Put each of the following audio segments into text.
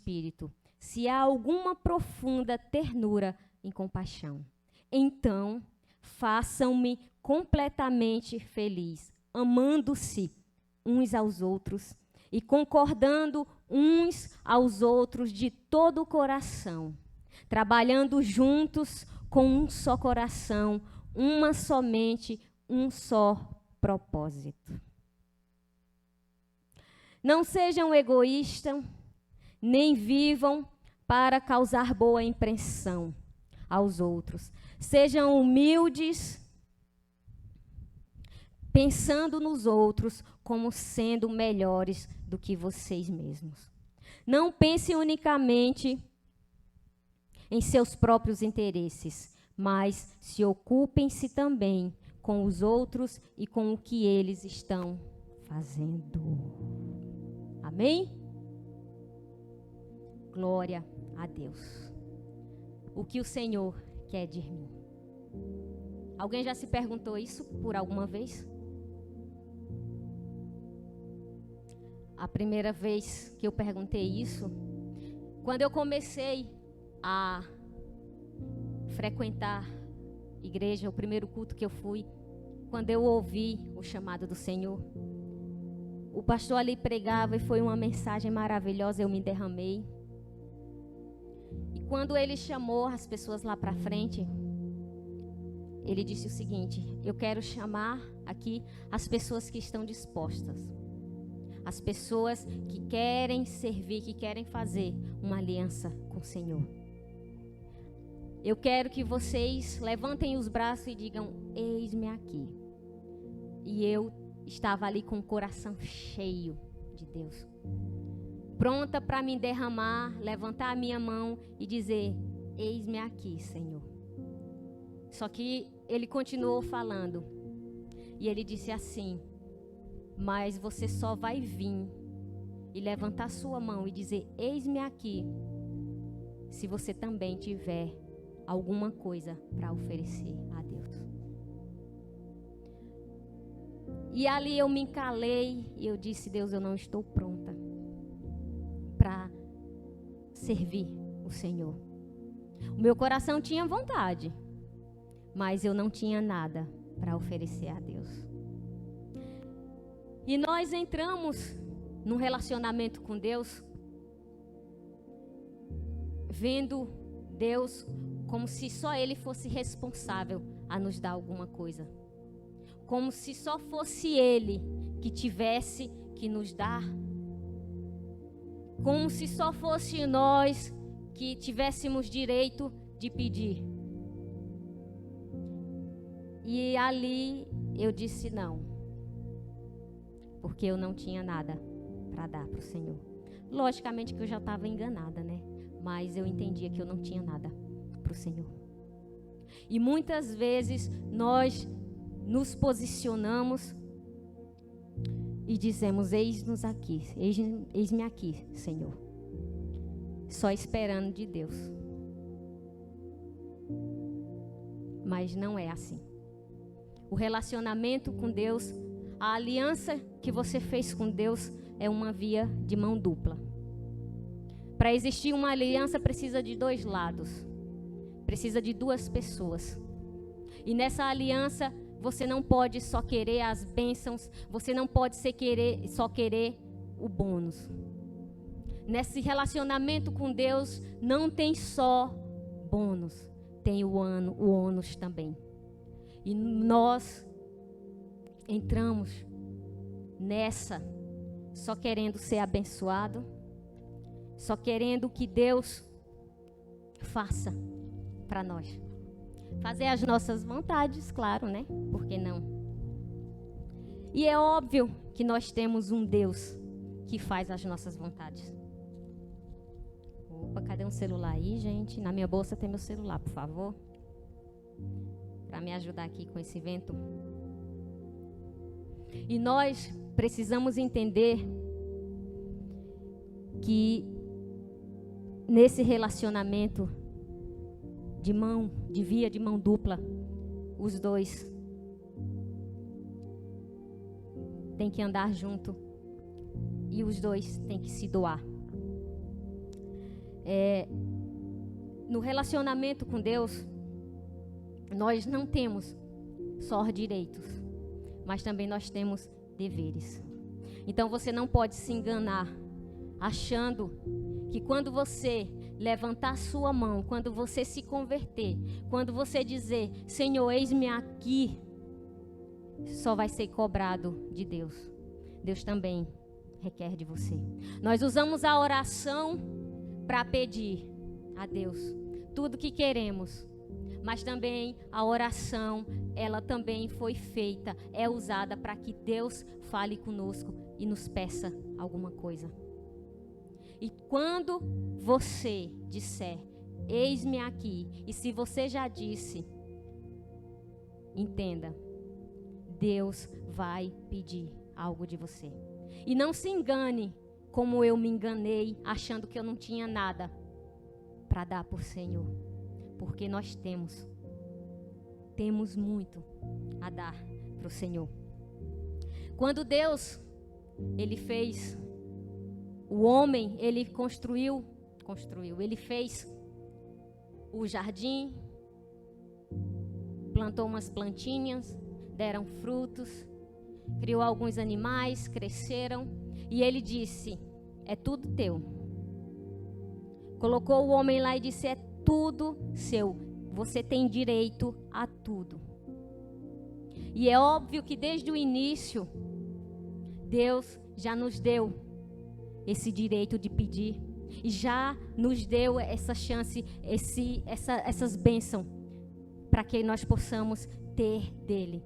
espírito, se há alguma profunda ternura e compaixão, então façam-me completamente feliz, amando-se uns aos outros e concordando uns aos outros de todo o coração, trabalhando juntos com um só coração, uma só mente, um só propósito. Não sejam egoístas, nem vivam para causar boa impressão aos outros. Sejam humildes, pensando nos outros como sendo melhores do que vocês mesmos. Não pensem unicamente em seus próprios interesses, mas se ocupem-se também com os outros e com o que eles estão fazendo. Amém? Glória a Deus. O que o Senhor quer de mim? Alguém já se perguntou isso por alguma vez? A primeira vez que eu perguntei isso, quando eu comecei a frequentar igreja, o primeiro culto que eu fui, quando eu ouvi o chamado do Senhor, o pastor ali pregava e foi uma mensagem maravilhosa, eu me derramei. E quando ele chamou as pessoas lá para frente, ele disse o seguinte: eu quero chamar aqui as pessoas que estão dispostas, as pessoas que querem servir, que querem fazer uma aliança com o Senhor. Eu quero que vocês levantem os braços e digam: eis-me aqui. E eu estava ali com o coração cheio de Deus, pronta para me derramar, levantar a minha mão e dizer: eis-me aqui, Senhor. Só que ele continuou falando, e ele disse assim: mas você só vai vir e levantar sua mão e dizer: eis-me aqui, se você também tiver alguma coisa para oferecer a Deus. E ali eu me calei e eu disse: Deus, eu não estou pronta para servir o Senhor. O meu coração tinha vontade, mas eu não tinha nada para oferecer a Deus. E nós entramos num relacionamento com Deus, vendo Deus como se só Ele fosse responsável a nos dar alguma coisa. Como se só fosse Ele que tivesse que nos dar. Como se só fosse nós que tivéssemos direito de pedir. E ali eu disse não. Porque eu não tinha nada para dar para o Senhor. Logicamente que eu já estava enganada, né? Mas eu entendia que eu não tinha nada para o Senhor. E muitas vezes nós nos posicionamos e dizemos: eis-nos aqui, eis-me aqui, Senhor. Só esperando de Deus. Mas não é assim. O relacionamento com Deus, a aliança que você fez com Deus é uma via de mão dupla. Para existir uma aliança precisa de dois lados. Precisa de duas pessoas. E nessa aliança você não pode só querer as bênçãos, você não pode só querer o bônus. Nesse relacionamento com Deus não tem só bônus, tem o ônus também. E nós entramos nessa só querendo ser abençoado, só querendo que Deus faça para nós. Fazer as nossas vontades, claro, né? Por que não? E é óbvio que nós temos um Deus que faz as nossas vontades. Opa, cadê um celular aí, gente? Na minha bolsa tem meu celular, por favor. Para me ajudar aqui com esse vento. E nós precisamos entender que nesse relacionamento de via de mão dupla, os dois têm que andar junto e os dois têm que se doar. no relacionamento com Deus, nós não temos só direitos, mas também nós temos deveres. Então você não pode se enganar achando que quando você levantar sua mão, quando você se converter, quando você dizer, Senhor, eis-me aqui, só vai ser cobrado de Deus. Deus também requer de você. Nós usamos a oração para pedir a Deus tudo que queremos, mas também a oração, ela também foi feita, é usada para que Deus fale conosco e nos peça alguma coisa. E quando você disser, eis-me aqui, e se você já disse, entenda, Deus vai pedir algo de você. E não se engane como eu me enganei, achando que eu não tinha nada para dar por Senhor. Porque nós temos muito a dar para o Senhor. Quando Deus, Ele fez o homem, Ele construiu, Ele fez o jardim, plantou umas plantinhas, deram frutos, criou alguns animais, cresceram, e Ele disse, é tudo teu. Colocou o homem lá e disse, é tudo seu, você tem direito a tudo. E é óbvio que desde o início, Deus já nos deu esse direito de pedir, e já nos deu essa chance, essas bênçãos, para que nós possamos ter dele.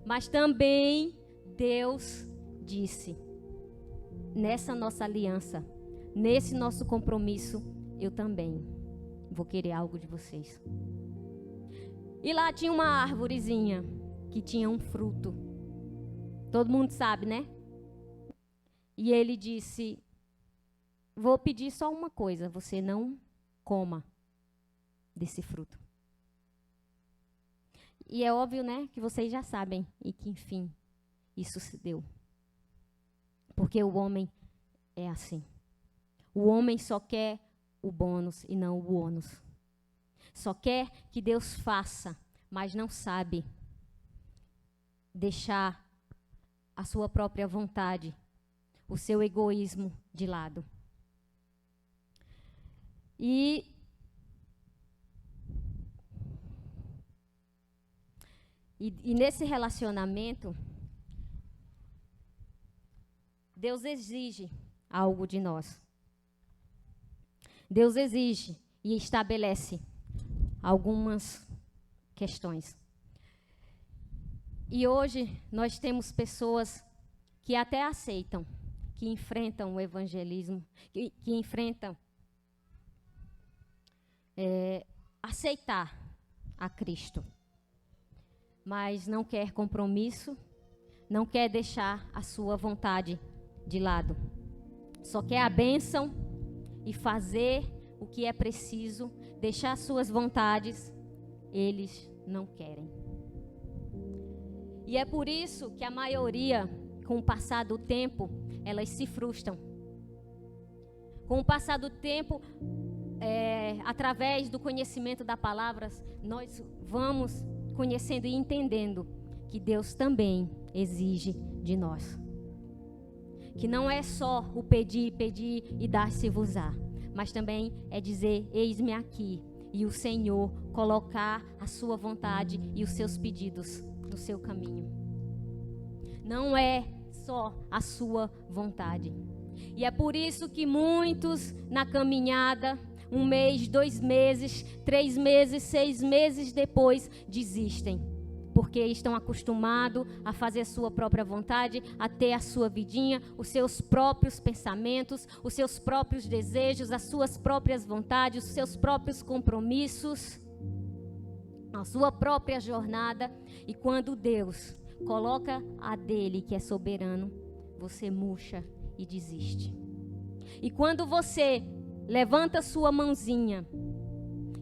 Mas também Deus disse, nessa nossa aliança, nesse nosso compromisso, eu também vou querer algo de vocês. E lá tinha uma árvorezinha que tinha um fruto. Todo mundo sabe, né? E ele disse, vou pedir só uma coisa, você não coma desse fruto. E é óbvio, né, que vocês já sabem, e que enfim, isso se deu. Porque o homem é assim. O homem só quer o bônus e não o ônus. Só quer que Deus faça, mas não sabe deixar a sua própria vontade, o seu egoísmo de lado. E nesse relacionamento, Deus exige algo de nós. Deus exige e estabelece algumas questões. E hoje nós temos pessoas que até aceitam, que enfrentam o evangelismo, que enfrentam aceitar a Cristo, mas não quer compromisso, não quer deixar a sua vontade de lado. Só quer a bênção e fazer o que é preciso, deixar suas vontades, eles não querem. E é por isso que a maioria, com o passar do tempo, elas se frustram. Com o passar do tempo, através do conhecimento da palavra, nós vamos conhecendo e entendendo que Deus também exige de nós. Que não é só o pedir e dar-se-vos-á, mas também é dizer, eis-me aqui, e o Senhor colocar a sua vontade e os seus pedidos no seu caminho. Não é só a sua vontade. E é por isso que muitos na caminhada, 1 mês, 2 meses, 3 meses, 6 meses depois, desistem. Porque estão acostumados a fazer a sua própria vontade, a ter a sua vidinha, os seus próprios pensamentos, os seus próprios desejos, as suas próprias vontades, os seus próprios compromissos, a sua própria jornada. E quando Deus coloca a dele, que é soberano, você murcha e desiste. E quando você levanta sua mãozinha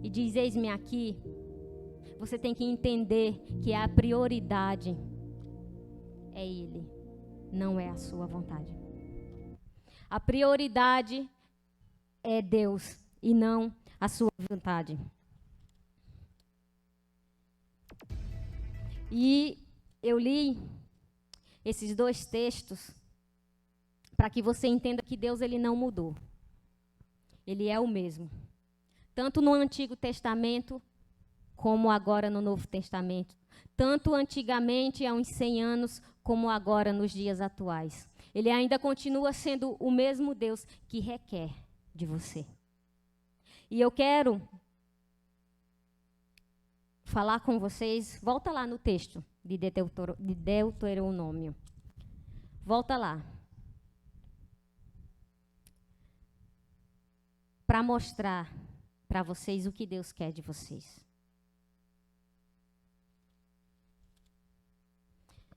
e diz, eis-me aqui, você tem que entender que a prioridade é Ele, não é a sua vontade. A prioridade é Deus. e não a sua vontade. E eu li esses dois textos para que você entenda que Deus ele não mudou. Ele é o mesmo. Tanto no Antigo Testamento, como agora no Novo Testamento. Tanto antigamente, há uns 100 anos, como agora nos dias atuais. Ele ainda continua sendo o mesmo Deus que requer de você. E eu quero falar com vocês, volta lá no texto de Deuteronômio. Volta lá. Para mostrar para vocês o que Deus quer de vocês.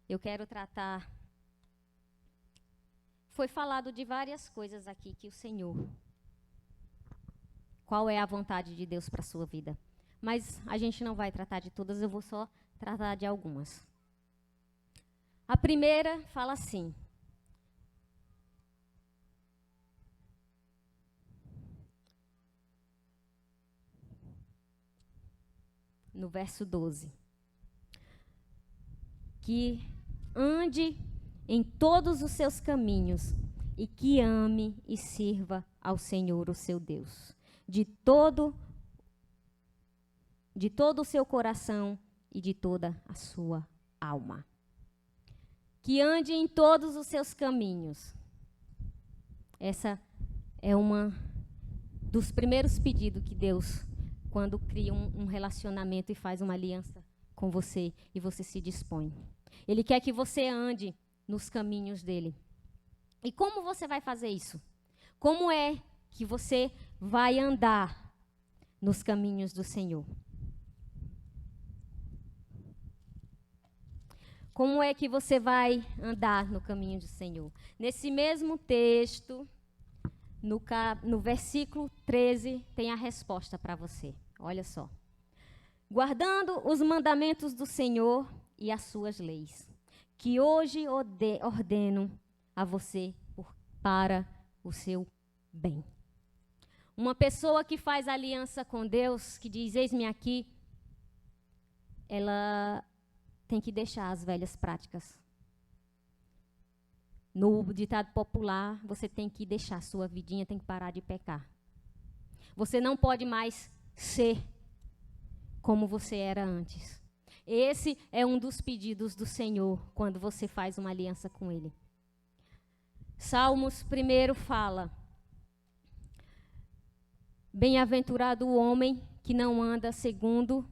Eu quero tratar. Foi falado de várias coisas aqui que o Senhor. Qual é a vontade de Deus para a sua vida? Mas a gente não vai tratar de todas, eu vou só tratar de algumas. A primeira fala assim. No verso 12. Que ande em todos os seus caminhos e que ame e sirva ao Senhor, o seu Deus, de todo o seu coração e de toda a sua alma. Que ande em todos os seus caminhos. Essa é uma dos primeiros pedidos que Deus, quando cria um relacionamento e faz uma aliança com você e você se dispõe. Ele quer que você ande nos caminhos dele. E como você vai fazer isso? Como é que você vai andar nos caminhos do Senhor? Como é que você vai andar no caminho do Senhor? Nesse mesmo texto, no versículo 13, tem a resposta para você. Olha só. Guardando os mandamentos do Senhor e as suas leis, que hoje ordeno a você para o seu bem. Uma pessoa que faz aliança com Deus, que diz, eis-me aqui, ela tem que deixar as velhas práticas. No ditado popular, você tem que deixar a sua vidinha, tem que parar de pecar. Você não pode mais ser como você era antes. Esse é um dos pedidos do Senhor quando você faz uma aliança com Ele. Salmos 1 fala: bem-aventurado o homem que não anda segundo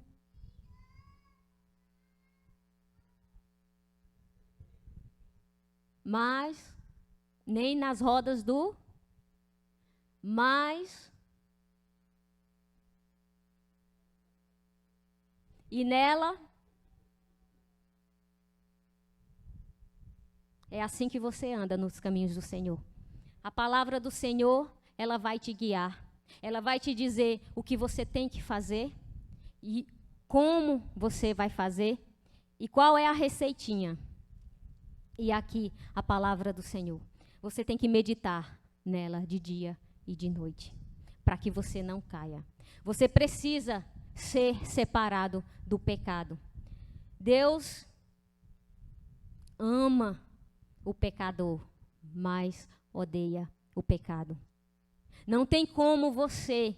mas nem nas rodas do mas e nela é assim que você anda nos caminhos do Senhor. A palavra do Senhor, ela vai te guiar. Ela vai te dizer o que você tem que fazer e como você vai fazer e qual é a receitinha. E aqui a palavra do Senhor. Você tem que meditar nela de dia e de noite, para que você não caia. Você precisa ser separado do pecado. Deus ama o pecador, mas odeia o pecado. Não tem como você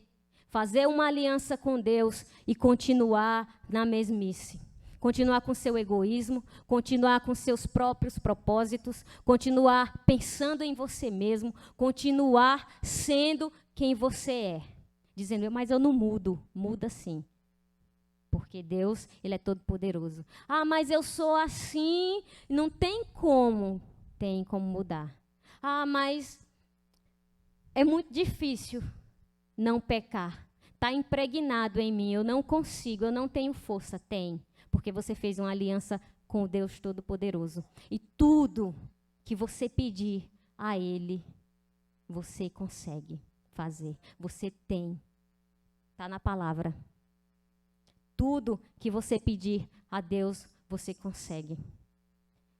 fazer uma aliança com Deus e continuar na mesmice. Continuar com seu egoísmo, continuar com seus próprios propósitos, continuar pensando em você mesmo, continuar sendo quem você é. Dizendo, mas eu não mudo. Muda sim. Porque Deus, Ele é todo poderoso. Ah, mas eu sou assim, não tem como. Tem como mudar. Ah, mas é muito difícil não pecar. Está impregnado em mim, eu não consigo, eu não tenho força. Tem, porque você fez uma aliança com o Deus Todo-Poderoso. E tudo que você pedir a Ele, você consegue fazer. Você tem. Está na palavra. Tudo que você pedir a Deus, você consegue.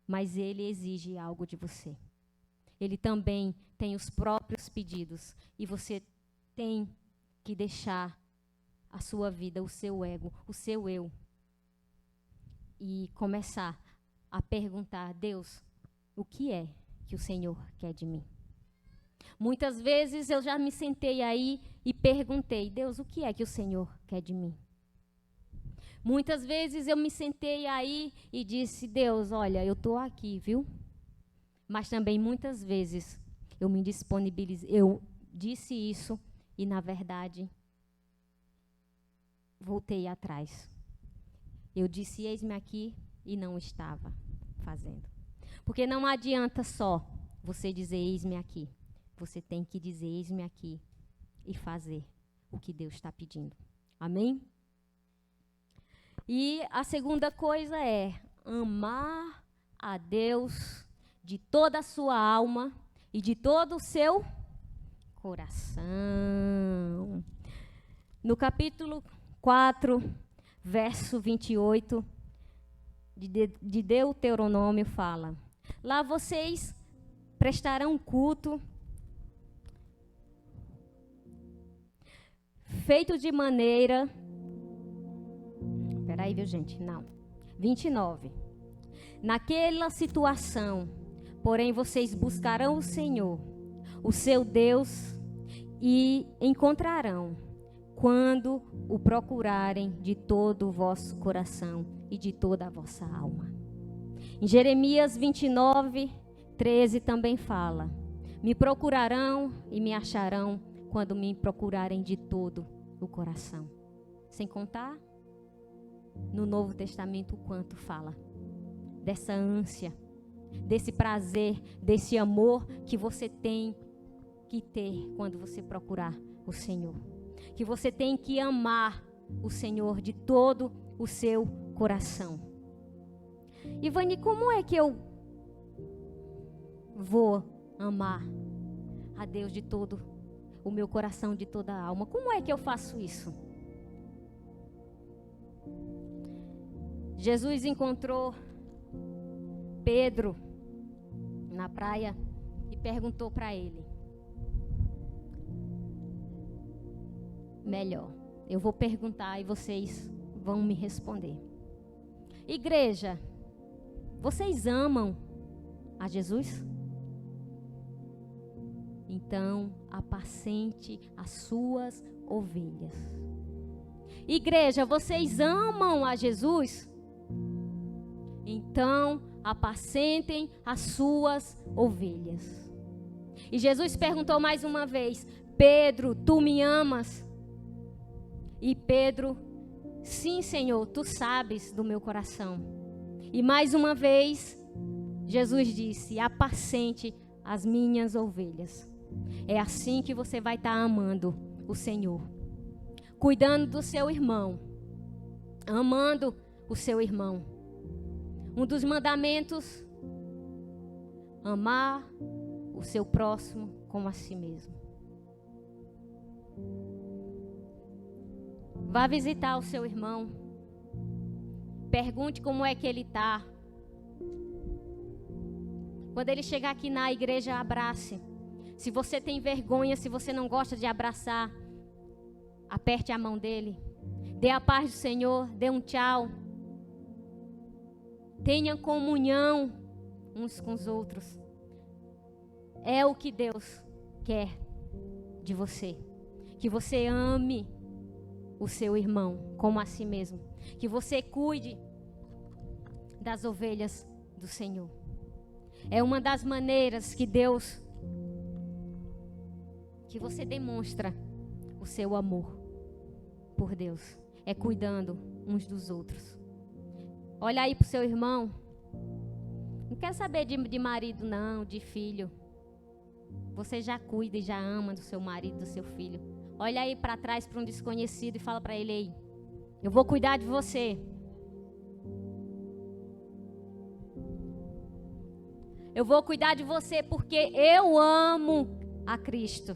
Mas Ele exige algo de você. Ele também tem os próprios pedidos. E você tem que deixar a sua vida, o seu ego, o seu eu, e começar a perguntar: Deus, o que é que o Senhor quer de mim? Muitas vezes eu já me sentei aí e perguntei: Deus, o que é que o Senhor quer de mim? Muitas vezes eu me sentei aí e disse: Deus, olha, eu estou aqui, viu? Mas também muitas vezes eu me disponibilizei, eu disse isso e, na verdade, voltei atrás. Eu disse: eis-me aqui, e não estava fazendo. Porque não adianta só você dizer: eis-me aqui. Você tem que dizer: eis-me aqui e fazer o que Deus está pedindo. Amém? E a segunda coisa é amar a Deus de toda a sua alma e de todo o seu coração. No capítulo 4, verso 28 de Deuteronômio fala: lá vocês prestarão culto feito de maneira... Peraí, viu, gente? Não. 29. Naquela situação, porém, vocês buscarão o Senhor, o seu Deus, e encontrarão, quando o procurarem de todo o vosso coração e de toda a vossa alma. Em Jeremias 29, 13 também fala: me procurarão e me acharão quando me procurarem de todo o coração. Sem contar no Novo Testamento o quanto fala dessa ânsia, desse prazer, desse amor que você tem que ter quando você procurar o Senhor. Que você tem que amar o Senhor de todo o seu coração. Ivani, como é que eu vou amar a Deus de todo o meu coração, de toda a alma? Como é que eu faço isso? Jesus encontrou Pedro na praia e perguntou para ele. Melhor, eu vou perguntar e vocês vão me responder. Igreja, vocês amam a Jesus? Então, apacente as suas ovelhas. Igreja, vocês amam a Jesus? Então, apacentem as suas ovelhas. E Jesus perguntou mais uma vez: Pedro, tu me amas? E Pedro: sim, Senhor, tu sabes do meu coração. E mais uma vez, Jesus disse: apacente as minhas ovelhas. É assim que você vai estar amando o Senhor, cuidando do seu irmão, amando o seu irmão. Um dos mandamentos: amar o seu próximo como a si mesmo. Vá visitar o seu irmão. Pergunte como é que ele está. Quando ele chegar aqui na igreja, abrace. Se você tem vergonha, se você não gosta de abraçar, aperte a mão dele. Dê a paz do Senhor, dê um tchau. Tenha comunhão uns com os outros. É o que Deus quer de você. Que você ame o seu irmão como a si mesmo. Que você cuide das ovelhas do Senhor. É uma das maneiras que você demonstra o seu amor por Deus. É cuidando uns dos outros. Olha aí pro seu irmão. Não quer saber de marido não, de filho. Você já cuida e já ama do seu marido, do seu filho. Olha aí para trás para um desconhecido e fala para ele: ei, eu vou cuidar de você. Eu vou cuidar de você porque eu amo a Cristo.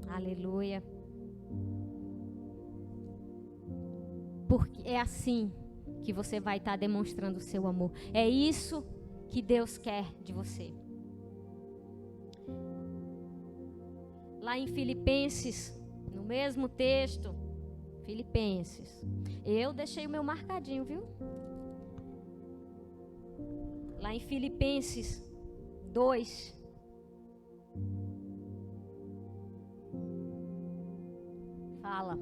Aleluia. Porque é assim que você vai estar demonstrando o seu amor. É isso que Deus quer de você. Lá em Filipenses, no mesmo texto, Filipenses, eu deixei o meu marcadinho, viu? Lá em Filipenses 2, fala: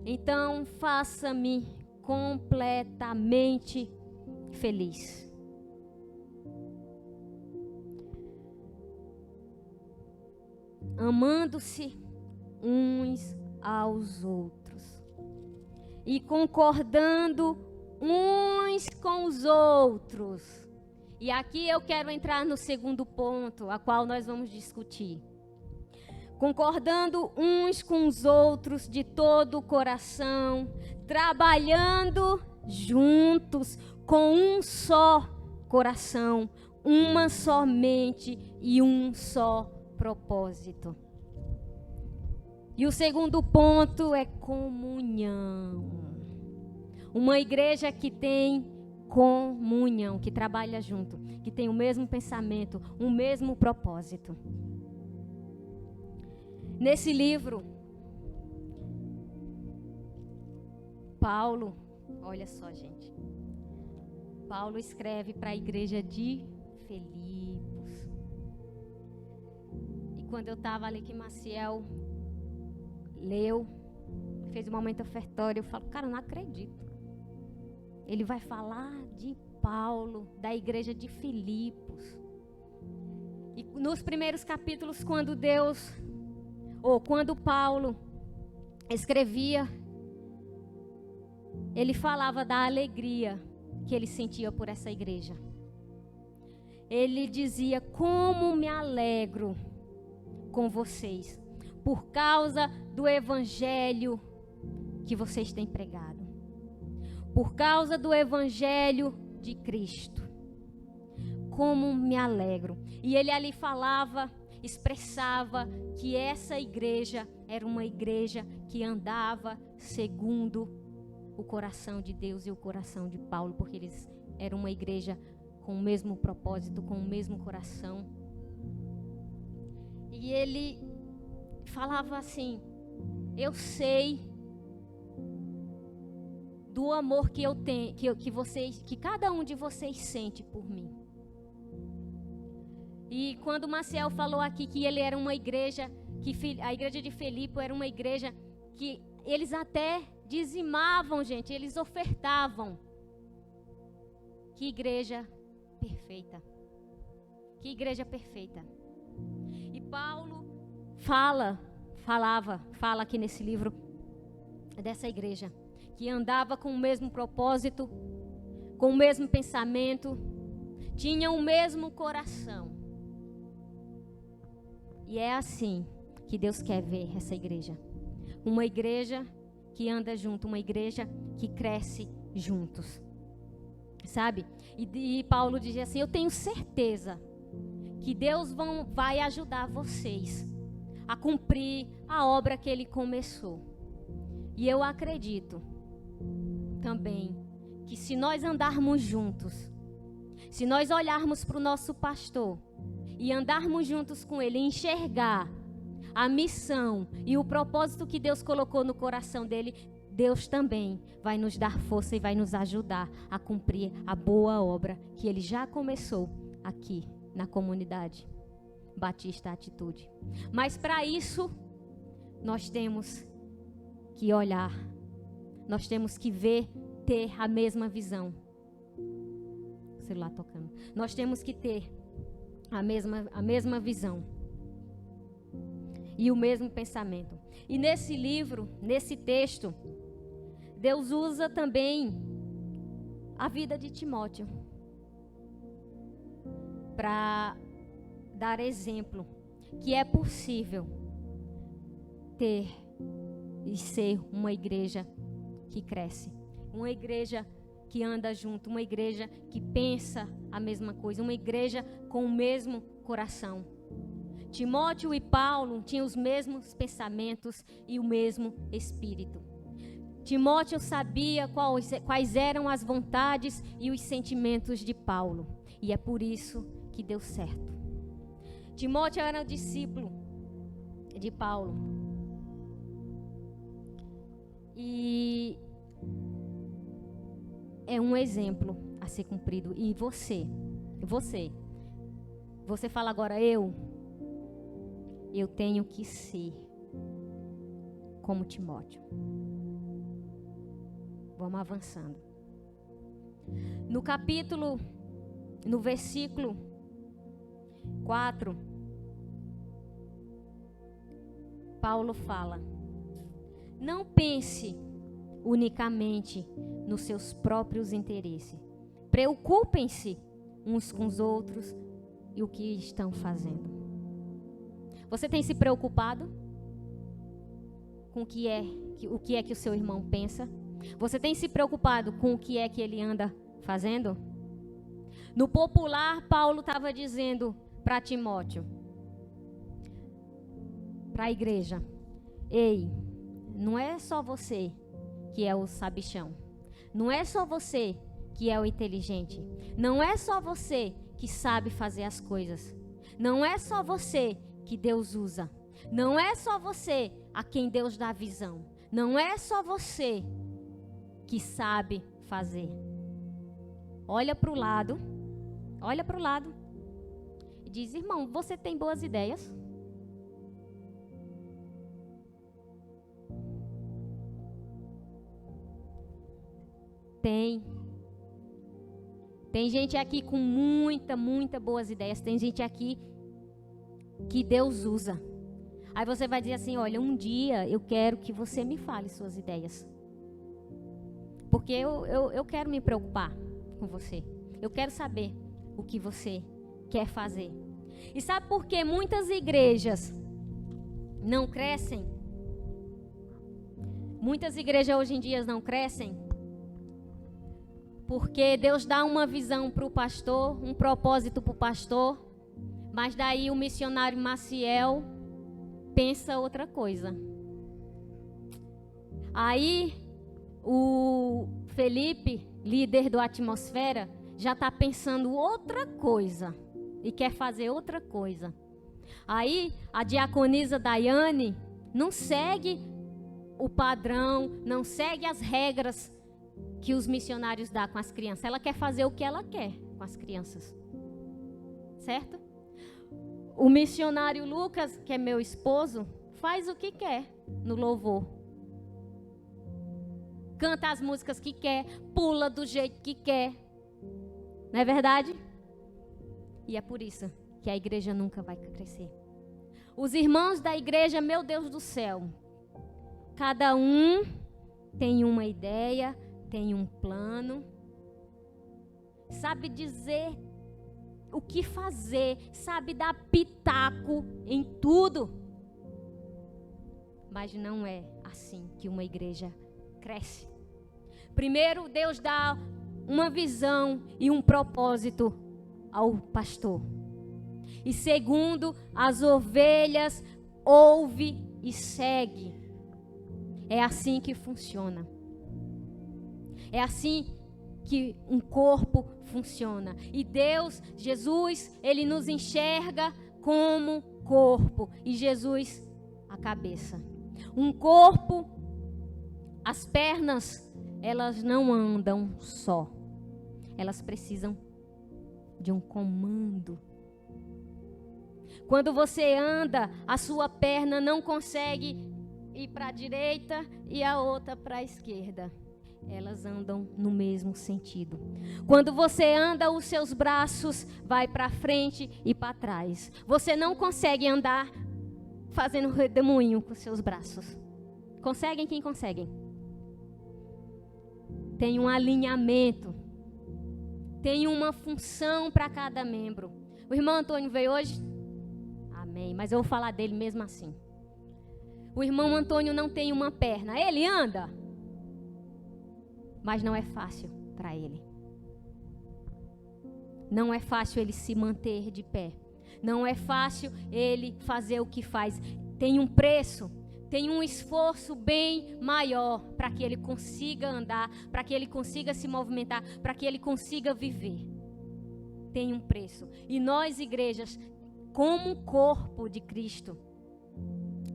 então faça-me completamente feliz. Amando-se uns aos outros e concordando uns com os outros. E aqui eu quero entrar no segundo ponto, a qual nós vamos discutir. Concordando uns com os outros de todo o coração, trabalhando juntos com um só coração, uma só mente e um só propósito. E o segundo ponto é comunhão. Uma igreja que tem comunhão, que trabalha junto, que tem o mesmo pensamento, o mesmo propósito. Nesse livro, Paulo, olha só, gente. Paulo escreve para a igreja de Filipos. E quando eu estava ali que Maciel leu, fez um momento ofertório, eu falo, cara, eu não acredito. Ele vai falar de Paulo, da igreja de Filipos. E nos primeiros capítulos, quando Paulo escrevia, ele falava da alegria que ele sentia por essa igreja. Ele dizia: como me alegro com vocês, por causa do evangelho que vocês têm pregado. Por causa do evangelho de Cristo. Como me alegro. E ele ali falava, expressava que essa igreja era uma igreja que andava segundo o coração de Deus e o coração de Paulo, porque eles eram uma igreja com o mesmo propósito, com o mesmo coração. E ele falava assim: eu sei do amor que eu tenho, que cada um de vocês sente por mim. E quando o Maciel falou aqui que ele era uma igreja, que a igreja de Filipe era uma igreja que eles até dizimavam, gente, eles ofertavam. Que igreja perfeita. Que igreja perfeita. E Paulo fala aqui nesse livro dessa igreja, que andava com o mesmo propósito, com o mesmo pensamento, tinha o mesmo coração. E é assim que Deus quer ver essa igreja. Uma igreja que anda junto, uma igreja que cresce juntos. Sabe? E Paulo dizia assim: eu tenho certeza que Deus vai ajudar vocês a cumprir a obra que Ele começou. E eu acredito também que se nós andarmos juntos, se nós olharmos para o nosso pastor e andarmos juntos com ele, enxergar a missão e o propósito que Deus colocou no coração dele, Deus também vai nos dar força e vai nos ajudar a cumprir a boa obra que ele já começou aqui na comunidade Batista Atitude. Mas para isso, nós temos que olhar, nós temos que ver, ter a mesma visão. O celular tocando. Nós temos que ter a mesma visão e o mesmo pensamento. E nesse livro, nesse texto, Deus usa também a vida de Timóteo para dar exemplo que é possível ter e ser uma igreja que cresce, uma igreja que anda junto, uma igreja que pensa a mesma coisa, uma igreja com o mesmo coração. Timóteo e Paulo tinham os mesmos pensamentos e o mesmo espírito. Timóteo sabia quais eram as vontades e os sentimentos de Paulo. E é por isso que deu certo. Timóteo era discípulo de Paulo. E é um exemplo a ser cumprido. E você fala agora, eu tenho que ser como Timóteo. Vamos avançando. No versículo 4, Paulo fala: não pense unicamente nos seus próprios interesses. Preocupem-se uns com os outros e o que estão fazendo. Você tem se preocupado com o que é que o seu irmão pensa? Você tem se preocupado com o que é que ele anda fazendo? No popular, Paulo estava dizendo para Timóteo, para a igreja: ei, não é só você que é o sabichão. Não é só você que é o inteligente. Não é só você que sabe fazer as coisas. Não é só você que Deus usa. Não é só você a quem Deus dá visão. Não é só você que sabe fazer. Olha para o lado e diz: irmão, você tem boas ideias? Tem gente aqui com muita boas ideias. Tem gente aqui que Deus usa. Aí você vai dizer assim: olha, um dia eu quero que você me fale suas ideias. Porque eu quero me preocupar com você. Eu quero saber o que você quer fazer. E sabe por que muitas igrejas não crescem? Muitas igrejas hoje em dia não crescem porque Deus dá uma visão para o pastor, um propósito para o pastor, mas daí o missionário Maciel pensa outra coisa. Aí o Felipe, líder do Atmosfera, já está pensando outra coisa e quer fazer outra coisa. Aí a diaconisa Daiane não segue o padrão, não segue as regras que os missionários dão com as crianças. Ela quer fazer o que ela quer com as crianças. Certo? O missionário Lucas, que é meu esposo, faz o que quer no louvor. Canta as músicas que quer, pula do jeito que quer. Não é verdade? E é por isso que a igreja nunca vai crescer. Os irmãos da igreja, meu Deus do céu, cada um tem uma ideia, tem um plano, sabe dizer o que fazer, sabe dar pitaco em tudo. Mas não é assim que uma igreja cresce. Primeiro, Deus dá uma visão e um propósito ao pastor. E segundo, as ovelhas ouve e segue. É assim que funciona. É assim que um corpo funciona. E Deus, Jesus, Ele nos enxerga como corpo. E Jesus, a cabeça. Um corpo, as pernas, elas não andam só. Elas precisam de um comando. Quando você anda, a sua perna não consegue ir para a direita e a outra para a esquerda. Elas andam no mesmo sentido. Quando você anda, os seus braços vai para frente e para trás. Você não consegue andar fazendo redemoinho com seus braços. Conseguem quem conseguem? Tem um alinhamento. Tem uma função para cada membro. O irmão Antônio veio hoje? Amém. Mas eu vou falar dele mesmo assim. O irmão Antônio não tem uma perna. Ele anda. Mas não é fácil para ele. Não é fácil ele se manter de pé. Não é fácil ele fazer o que faz. Tem um preço. tem um esforço bem maior para que ele consiga andar, para que ele consiga se movimentar, para que ele consiga viver. Tem um preço. E nós, igrejas, como corpo de Cristo,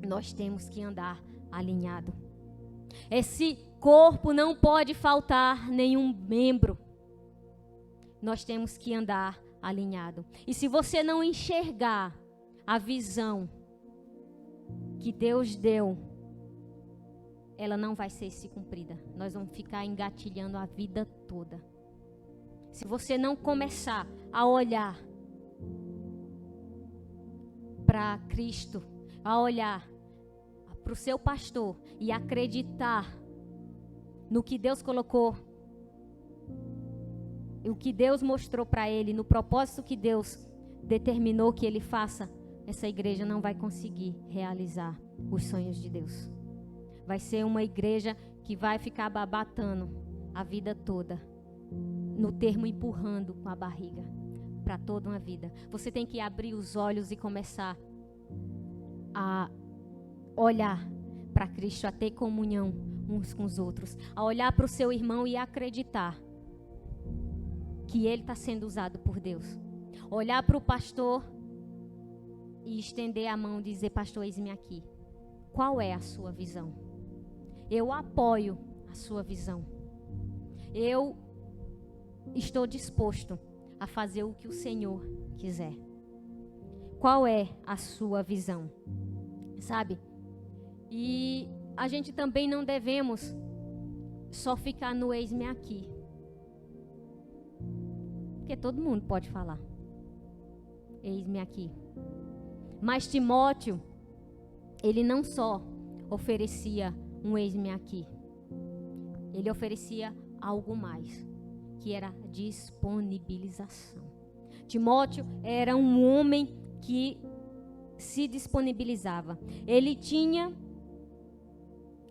nós temos que andar alinhado. Esse corpo não pode faltar nenhum membro. Nós temos que andar alinhado. E se você não enxergar a visão que Deus deu, ela não vai ser se cumprida. Nós vamos ficar engatilhando a vida toda. Se você não começar a olhar para Cristo, a olhar para o seu pastor e acreditar no que Deus colocou, o que Deus mostrou para ele, no propósito que Deus determinou que ele faça, essa igreja não vai conseguir realizar os sonhos de Deus. Vai ser uma igreja que vai ficar babatando a vida toda, no termo empurrando com a barriga, para toda uma vida. Você tem que abrir os olhos e começar a olhar para Cristo, a ter comunhão uns com os outros, a olhar para o seu irmão e acreditar que ele está sendo usado por Deus. Olhar para o pastor e estender a mão e dizer: pastor, eis-me aqui. Qual é a sua visão? Eu apoio a sua visão. Eu estou disposto a fazer o que o Senhor quiser. Qual é a sua visão? Sabe? E a gente também não devemos só ficar no eis-me aqui. Porque todo mundo pode falar: eis-me aqui. Mas Timóteo, ele não só oferecia um eis-me aqui. Ele oferecia algo mais, que era a disponibilização. Timóteo era um homem que se disponibilizava. Ele tinha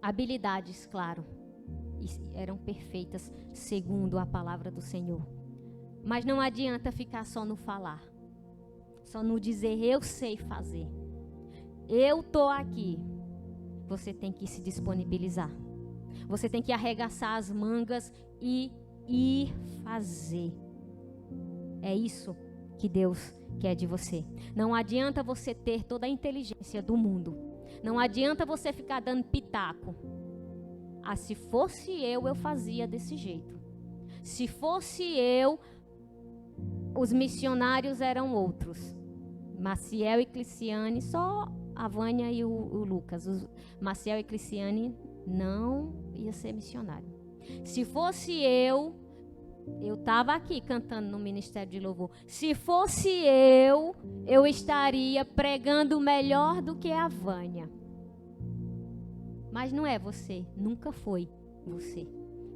habilidades, claro, e eram perfeitas segundo a palavra do Senhor. Mas não adianta ficar só no falar, só no dizer eu sei fazer, eu tô aqui. Você tem que se disponibilizar. Você tem que arregaçar as mangas e ir fazer. É isso que Deus quer de você. Não adianta você ter toda a inteligência do mundo. Não adianta você ficar dando pitaco. Ah, se fosse eu fazia desse jeito. Se fosse eu, os missionários eram outros. Maciel e Cliciane, só a Vânia e o Lucas. Maciel e Cliciane não ia ser missionário. Se fosse eu estava aqui cantando no Ministério de Louvor. Se fosse eu estaria pregando melhor do que a Vânia. Mas não é você, nunca foi você.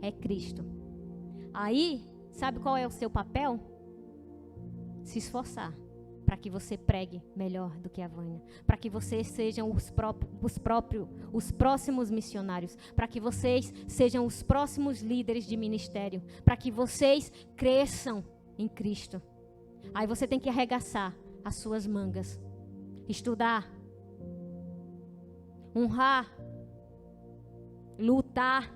É Cristo. Aí, sabe qual é o seu papel? Se esforçar para que você pregue melhor do que a Vânia, para que vocês sejam os próximos missionários, para que vocês sejam os próximos líderes de ministério, para que vocês cresçam em Cristo. Aí você tem que arregaçar as suas mangas, estudar, honrar, lutar,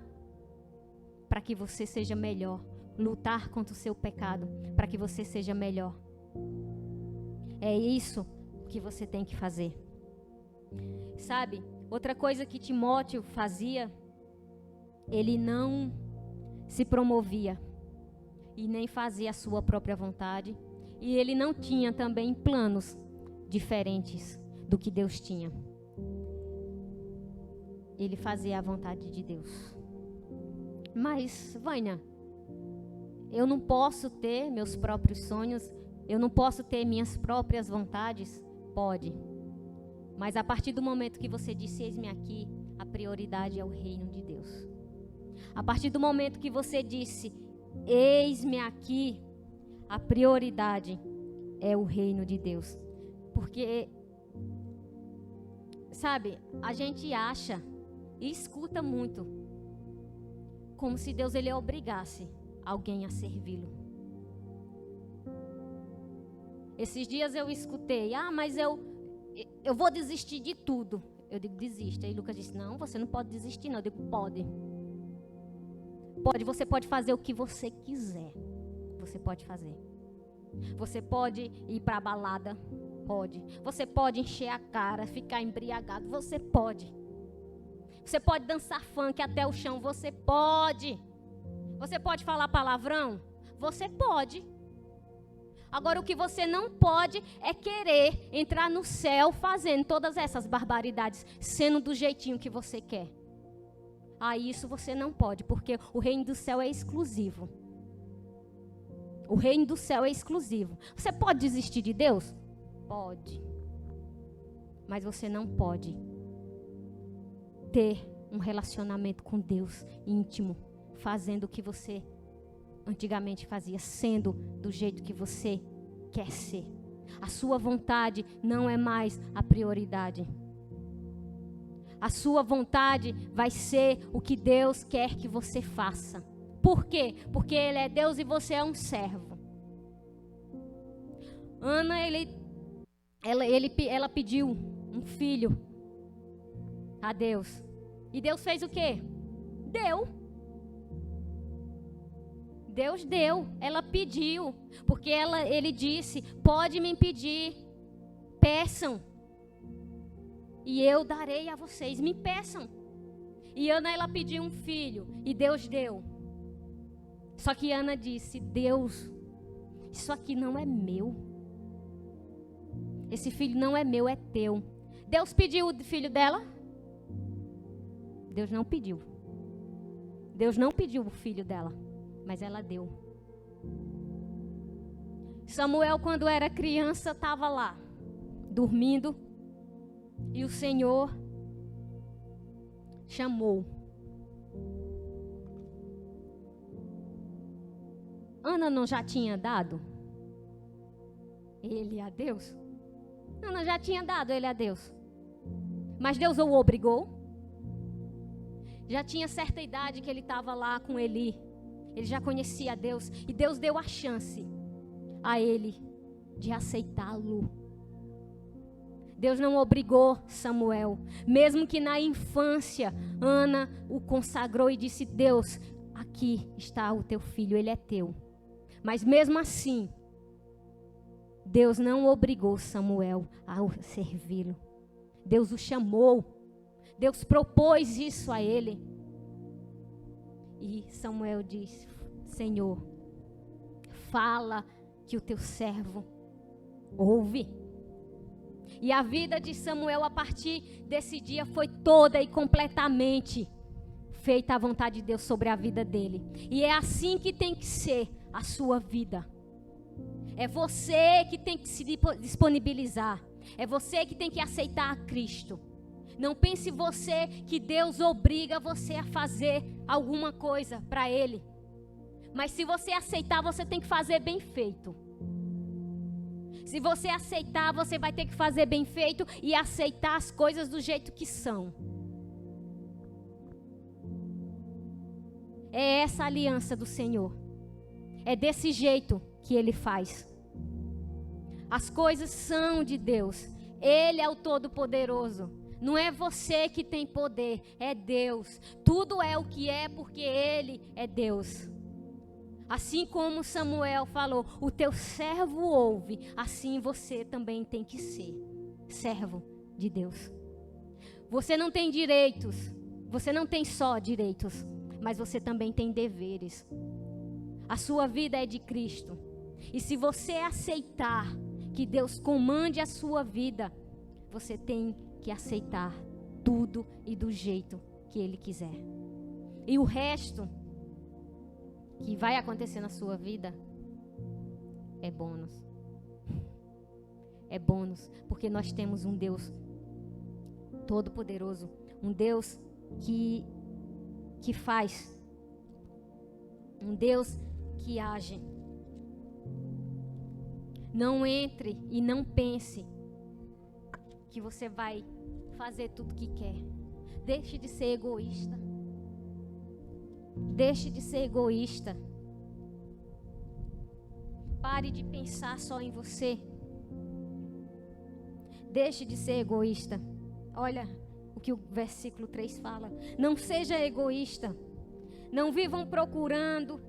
para que você seja melhor, lutar contra o seu pecado, para que você seja melhor. É isso que você tem que fazer. Sabe, outra coisa que Timóteo fazia, ele não se promovia e nem fazia a sua própria vontade, e ele não tinha também planos diferentes do que Deus tinha. Ele fazia a vontade de Deus. Mas, Vânia, eu não posso ter meus próprios sonhos, eu não posso ter minhas próprias vontades? Pode. Mas a partir do momento que você disse, eis-me aqui, a prioridade é o reino de Deus. A partir do momento que você disse, eis-me aqui, a prioridade é o reino de Deus. Porque, sabe, a gente acha e escuta muito, como se Deus ele obrigasse alguém a servi-lo. Esses dias eu escutei, mas eu vou desistir de tudo. Eu digo, desista. E Lucas disse, não, você não pode desistir não. Eu digo, pode. Pode, você pode fazer o que você quiser. Você pode fazer. Você pode ir para a balada. Pode. Você pode encher a cara, ficar embriagado. Você pode. Você pode dançar funk até o chão. Você pode. Você pode falar palavrão? Você pode. Agora, o que você não pode é querer entrar no céu fazendo todas essas barbaridades, sendo do jeitinho que você quer. Isso você não pode, porque o reino do céu é exclusivo. O reino do céu é exclusivo. Você pode desistir de Deus? Pode. Mas você não pode ter um relacionamento com Deus íntimo, fazendo o que você antigamente fazia, sendo do jeito que você quer ser. A sua vontade não é mais a prioridade. A sua vontade vai ser o que Deus quer que você faça. Por quê? Porque Ele é Deus e você é um servo. Ana, ela pediu um filho a Deus. E Deus fez o quê? Deu. Deus deu. Ela pediu. Porque ele disse, pode me pedir. Peçam. E eu darei a vocês. Me peçam. E Ana, ela pediu um filho. E Deus deu. Só que Ana disse, Deus, isso aqui não é meu. Esse filho não é meu, é teu. Deus pediu o filho dela? Deus não pediu. Deus não pediu o filho dela. Mas ela deu. Samuel, quando era criança, estava lá, dormindo. E o Senhor chamou. Ana não já tinha dado ele a Deus? Ana já tinha dado ele a Deus. Mas Deus o obrigou. Já tinha certa idade que ele estava lá com Eli. Ele já conhecia Deus. E Deus deu a chance a ele de aceitá-lo. Deus não obrigou Samuel. Mesmo que na infância, Ana o consagrou e disse, Deus, aqui está o teu filho, ele é teu. Mas mesmo assim, Deus não obrigou Samuel a servi-lo. Deus o chamou. Deus propôs isso a ele. E Samuel disse, Senhor, fala que o teu servo ouve. E a vida de Samuel a partir desse dia foi toda e completamente feita a vontade de Deus sobre a vida dele. E é assim que tem que ser a sua vida. É você que tem que se disponibilizar. É você que tem que aceitar a Cristo. Não pense você que Deus obriga você a fazer alguma coisa para Ele. Mas se você aceitar, você tem que fazer bem feito. Se você aceitar, você vai ter que fazer bem feito e aceitar as coisas do jeito que são. É essa a aliança do Senhor. É desse jeito que Ele faz. As coisas são de Deus. Ele é o Todo-Poderoso. Não é você que tem poder, é Deus. Tudo é o que é porque Ele é Deus. Assim como Samuel falou, o teu servo ouve, assim você também tem que ser servo de Deus. Você não tem direitos, você não tem só direitos, mas você também tem deveres. A sua vida é de Cristo. E se você aceitar que Deus comande a sua vida, você tem que aceitar tudo e do jeito que Ele quiser. E o resto que vai acontecer na sua vida é bônus. É bônus, porque nós temos um Deus todo-poderoso, um Deus que faz, um Deus que age. Não entre e não pense que você vai fazer tudo que quer. Deixe de ser egoísta. Deixe de ser egoísta. Pare de pensar só em você. Deixe de ser egoísta. Olha, o que o versículo 3 fala. Não seja egoísta. Não vivam procurando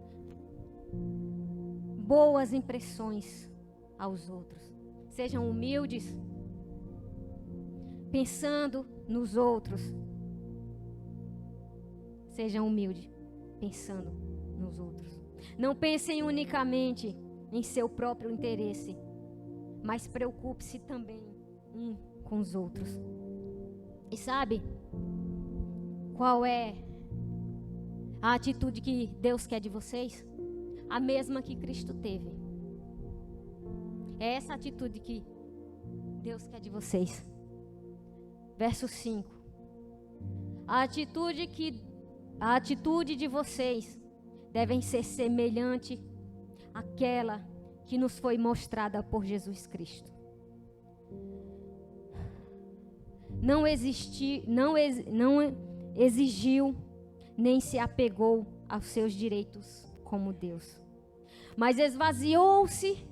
boas impressões aos outros. Sejam humildes, pensando nos outros. Sejam humildes, pensando nos outros. Não pensem unicamente em seu próprio interesse, mas preocupe-se também com os outros. E sabe qual é a atitude que Deus quer de vocês? A mesma que Cristo teve. É essa atitude que Deus quer de vocês. Verso 5. A atitude de vocês devem ser semelhante àquela que nos foi mostrada por Jesus Cristo. Não exigiu nem se apegou aos seus direitos como Deus, mas esvaziou-se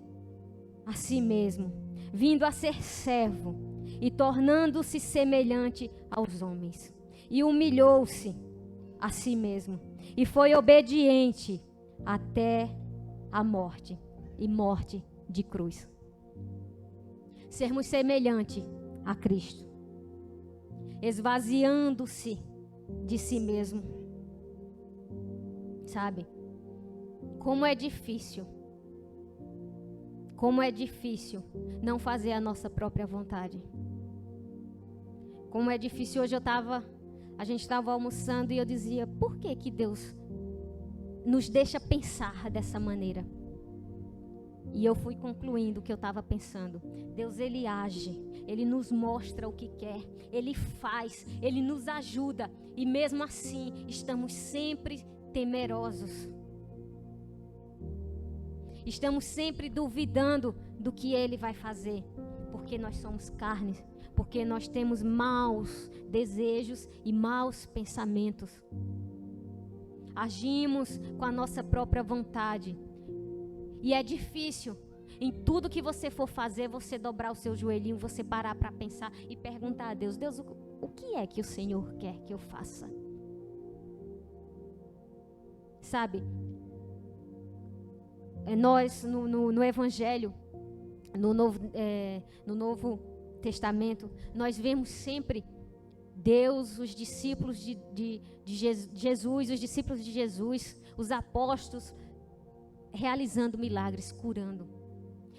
a si mesmo, vindo a ser servo e tornando-se semelhante aos homens. E humilhou-se a si mesmo e foi obediente até a morte, e morte de cruz. Sermos semelhante a Cristo, esvaziando-se de si mesmo. Sabe? Como é difícil não fazer a nossa própria vontade. Como é difícil. Hoje a gente estava almoçando e eu dizia, por que Deus nos deixa pensar dessa maneira? E eu fui concluindo o que eu estava pensando. Deus, Ele age, Ele nos mostra o que quer, Ele faz, Ele nos ajuda. E mesmo assim, estamos sempre temerosos. Estamos sempre duvidando do que Ele vai fazer. Porque nós somos carne, porque nós temos maus desejos e maus pensamentos. Agimos com a nossa própria vontade. E é difícil, em tudo que você for fazer, você dobrar o seu joelhinho, você parar para pensar e perguntar a Deus, Deus, o que é que o Senhor quer que eu faça? Sabe, nós no Evangelho, no Novo Testamento, nós vemos sempre Deus, os discípulos de Jesus, os discípulos de Jesus, os apóstolos, realizando milagres, curando.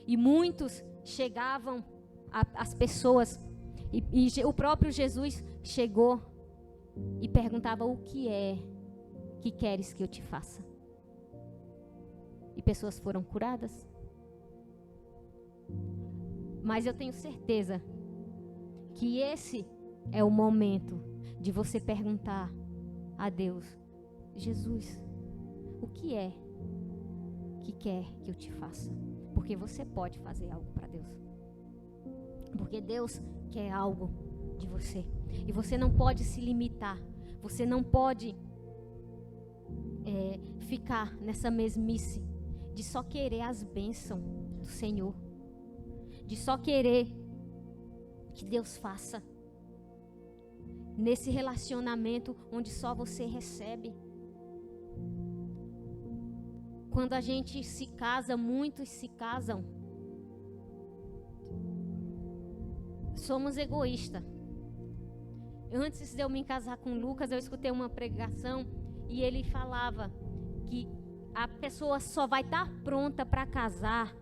E muitos chegavam, as pessoas, e o próprio Jesus chegou e perguntava, o que é que queres que eu te faça? E pessoas foram curadas. Mas eu tenho certeza que esse é o momento de você perguntar a Deus, Jesus, o que é que quer que eu te faça? Porque você pode fazer algo para Deus. Porque Deus quer algo de você. E você não pode se limitar. Você não pode ficar nessa mesmice de só querer as bênçãos do Senhor. De só querer que Deus faça. Nesse relacionamento onde só você recebe. Quando a gente se casa, muitos se casam, somos egoístas. Antes de eu me casar com o Lucas, eu escutei uma pregação e ele falava que a pessoa só vai estar pronta para casar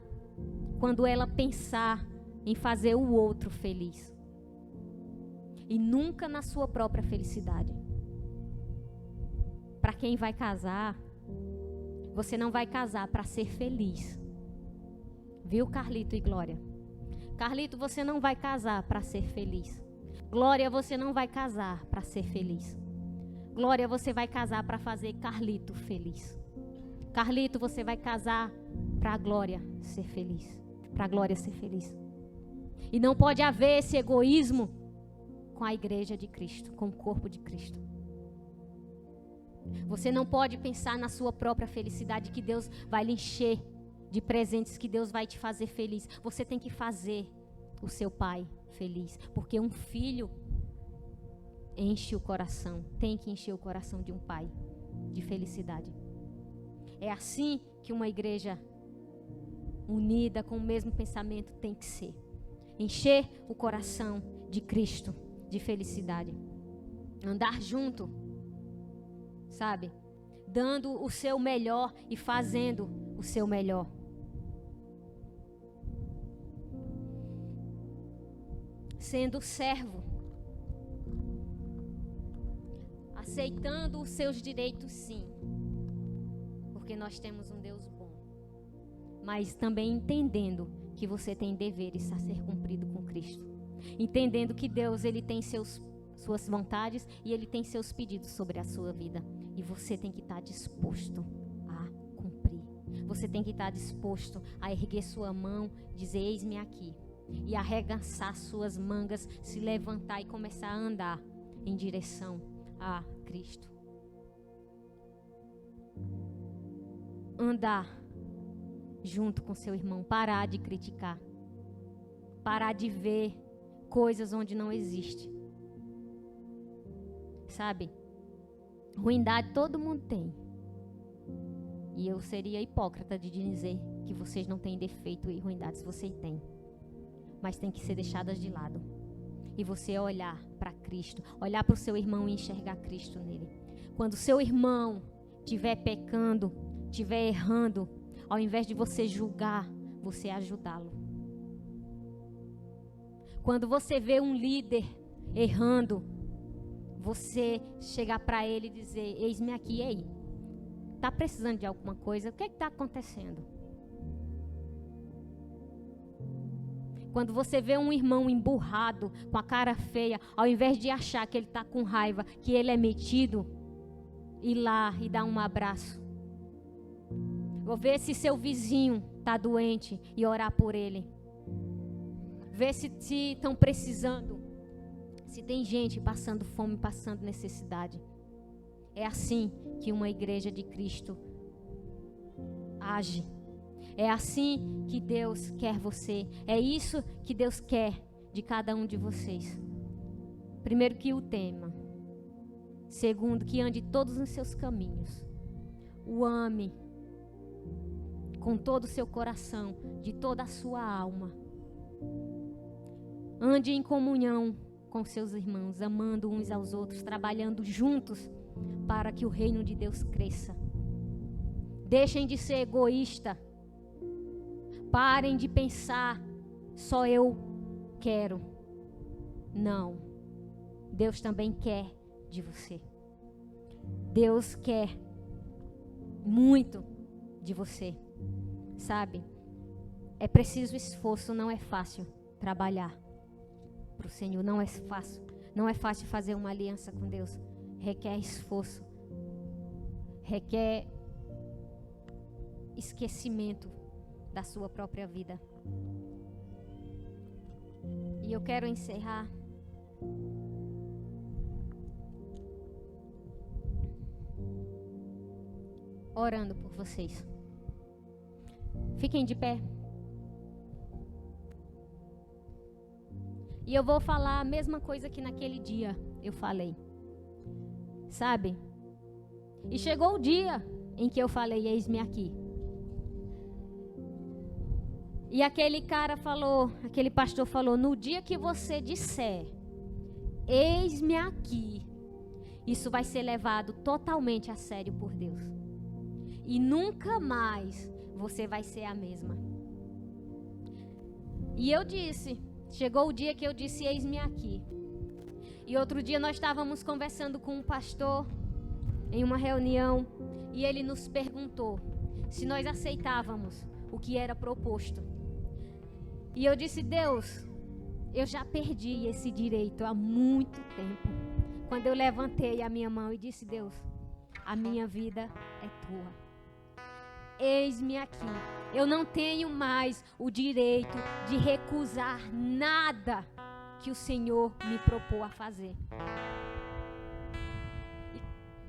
quando ela pensar em fazer o outro feliz. E nunca na sua própria felicidade. Para quem vai casar, você não vai casar para ser feliz. Viu, Carlito e Glória? Carlito, você não vai casar para ser feliz. Glória, você não vai casar para ser feliz. Glória, você vai casar para fazer Carlito feliz. Carlito, você vai casar para a Glória ser feliz. Para a Glória ser feliz. E não pode haver esse egoísmo com a igreja de Cristo, com o corpo de Cristo. Você não pode pensar na sua própria felicidade, que Deus vai lhe encher de presentes, que Deus vai te fazer feliz. Você tem que fazer o seu pai feliz, porque um filho enche o coração, tem que encher o coração de um pai de felicidade. É assim que uma igreja unida com o mesmo pensamento tem que ser. Encher o coração de Cristo de felicidade. Andar junto, sabe? Dando o seu melhor e fazendo o seu melhor. Sendo servo. Aceitando os seus direitos, sim. Porque nós temos um Deus bom. Mas também entendendo que você tem deveres a ser cumprido com Cristo. Entendendo que Deus, ele tem suas vontades e ele tem seus pedidos sobre a sua vida. E você tem que estar disposto a cumprir. Você tem que estar disposto a erguer sua mão, dizer, eis-me aqui. E arregaçar suas mangas, se levantar e começar a andar em direção a Cristo. Andar junto com seu irmão. Parar de criticar. Parar de ver coisas onde não existe. Sabe? Ruindade todo mundo tem. E eu seria hipócrita de dizer que vocês não têm defeito e ruindades. Vocês têm. Mas tem que ser deixadas de lado. E você olhar para Cristo. Olhar para o seu irmão e enxergar Cristo nele. Quando o seu irmão estiver pecando, estiver errando, ao invés de você julgar, você ajudá-lo. Quando você vê um líder errando, você chegar para ele e dizer, eis-me aqui, e aí? Está precisando de alguma coisa? O que está acontecendo? Quando você vê um irmão emburrado, com a cara feia, ao invés de achar que ele está com raiva, que ele é metido, ir lá e dar um abraço. Vou ver se seu vizinho está doente e orar por ele. Ver se estão precisando. Se tem gente passando fome, passando necessidade. É assim que uma igreja de Cristo age. É assim que Deus quer você. É isso que Deus quer de cada um de vocês. Primeiro, que o tema. Segundo, que ande todos os seus caminhos. O ame com todo o seu coração, de toda a sua alma. Ande em comunhão com seus irmãos, amando uns aos outros, trabalhando juntos para que o reino de Deus cresça. Deixem de ser egoísta. Parem de pensar, só eu quero. Não. Deus também quer de você. Deus quer muito de você. Sabe? É preciso esforço, não é fácil trabalhar para o Senhor, não é fácil. Não é fácil fazer uma aliança com Deus. Requer esforço. Requer esquecimento da sua própria vida. E eu quero encerrar orando por vocês. Fiquem de pé. E eu vou falar a mesma coisa que naquele dia eu falei. Sabe? E chegou o dia em que eu falei, eis-me aqui. E aquele cara falou, aquele pastor falou, no dia que você disser, eis-me aqui, isso vai ser levado totalmente a sério por Deus. E nunca mais você vai ser a mesma. E eu disse, chegou o dia que eu disse, eis-me aqui. E outro dia nós estávamos conversando com um pastor em uma reunião e ele nos perguntou se nós aceitávamos o que era proposto. E eu disse, Deus, eu já perdi esse direito há muito tempo. Quando eu levantei a minha mão e disse, Deus, a minha vida é tua. Eis-me aqui. Eu não tenho mais o direito de recusar nada que o Senhor me propôs a fazer.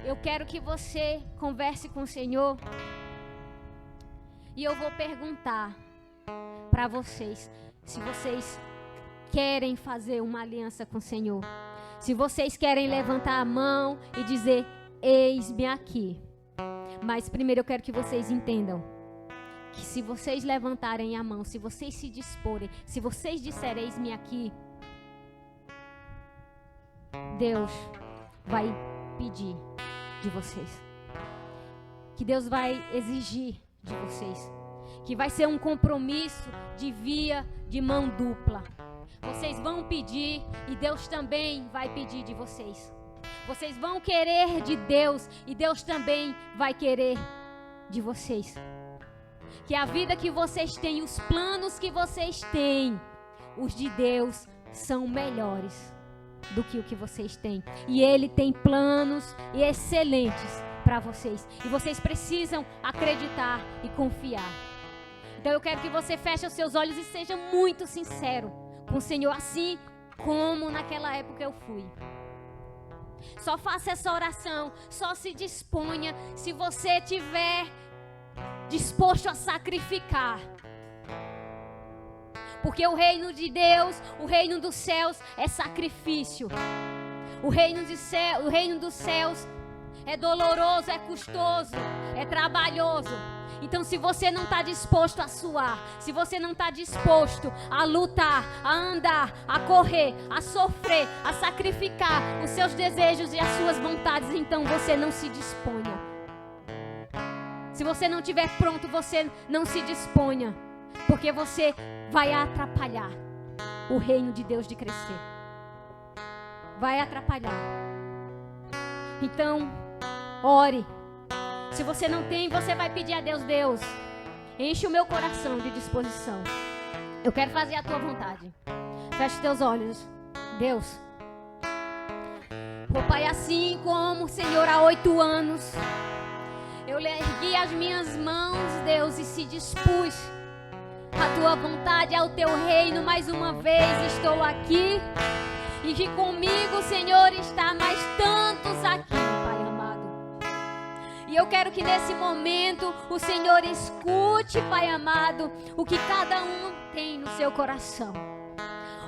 Eu quero que você converse com o Senhor. E eu vou perguntar para vocês, se vocês querem fazer uma aliança com o Senhor. Se vocês querem levantar a mão e dizer, eis-me aqui. Mas primeiro eu quero que vocês entendam que se vocês levantarem a mão, se vocês se disporem, se vocês disserem, eis-me aqui, Deus vai pedir de vocês. Que Deus vai exigir de vocês. Que vai ser um compromisso de via de mão dupla. Vocês vão pedir e Deus também vai pedir de vocês. Vocês vão querer de Deus e Deus também vai querer de vocês. Que a vida que vocês têm, os planos que vocês têm, os de Deus são melhores do que o que vocês têm. E Ele tem planos excelentes para vocês. E vocês precisam acreditar e confiar. Então eu quero que você feche os seus olhos e seja muito sincero com o Senhor, assim como naquela época eu fui. Só faça essa oração, só se disponha se você estiver disposto a sacrificar. Porque o reino de Deus, o reino dos céus é sacrifício. O reino dos céus é doloroso, é custoso, é trabalhoso. Então, se você não está disposto a suar, se você não está disposto a lutar, a andar, a correr, a sofrer, a sacrificar os seus desejos e as suas vontades, então você não se disponha. Se você não estiver pronto, você não se disponha, porque você vai atrapalhar o reino de Deus de crescer. Vai atrapalhar. Então, ore. Se você não tem, você vai pedir a Deus, Deus, enche o meu coração de disposição. Eu quero fazer a tua vontade. Feche os teus olhos. Deus. Oh, Pai, assim como, Senhor, há 8 anos, eu ergui as minhas mãos, Deus, e se dispus à tua vontade, ao teu reino. Mais uma vez estou aqui. E que comigo, Senhor, está mais tantos aqui, Pai amado. E eu quero que nesse momento o Senhor escute, Pai amado, o que cada um tem no seu coração.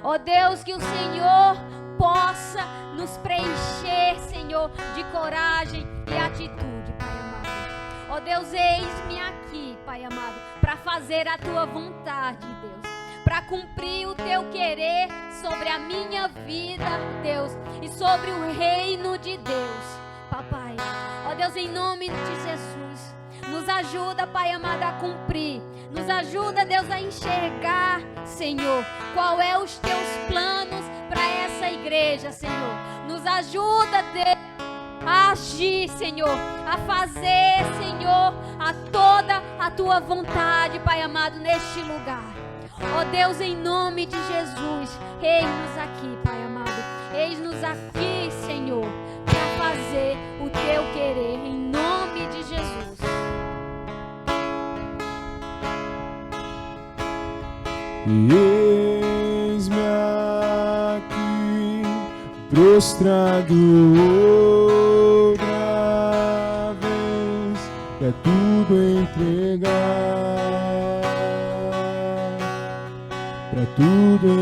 Ó Deus, que o Senhor possa nos preencher, Senhor, de coragem e atitude, Pai amado. Ó Deus, eis-me aqui, Pai amado, para fazer a tua vontade, Deus. Para cumprir o teu querer sobre a minha vida, Deus, e sobre o reino de Deus, Papai. Ó Deus, em nome de Jesus, nos ajuda, Pai amado, a cumprir. Nos ajuda, Deus, a enxergar, Senhor, qual é os teus planos para essa igreja, Senhor. Nos ajuda, Deus, a agir, Senhor, a fazer, Senhor, a toda a tua vontade, Pai amado, neste lugar. Ó Deus, em nome de Jesus, eis-nos aqui, Pai amado. Eis-nos aqui, Senhor, para fazer o teu querer, em nome de Jesus. Eis-me aqui, prostrado outra vez, pra tudo entregar, pra tudo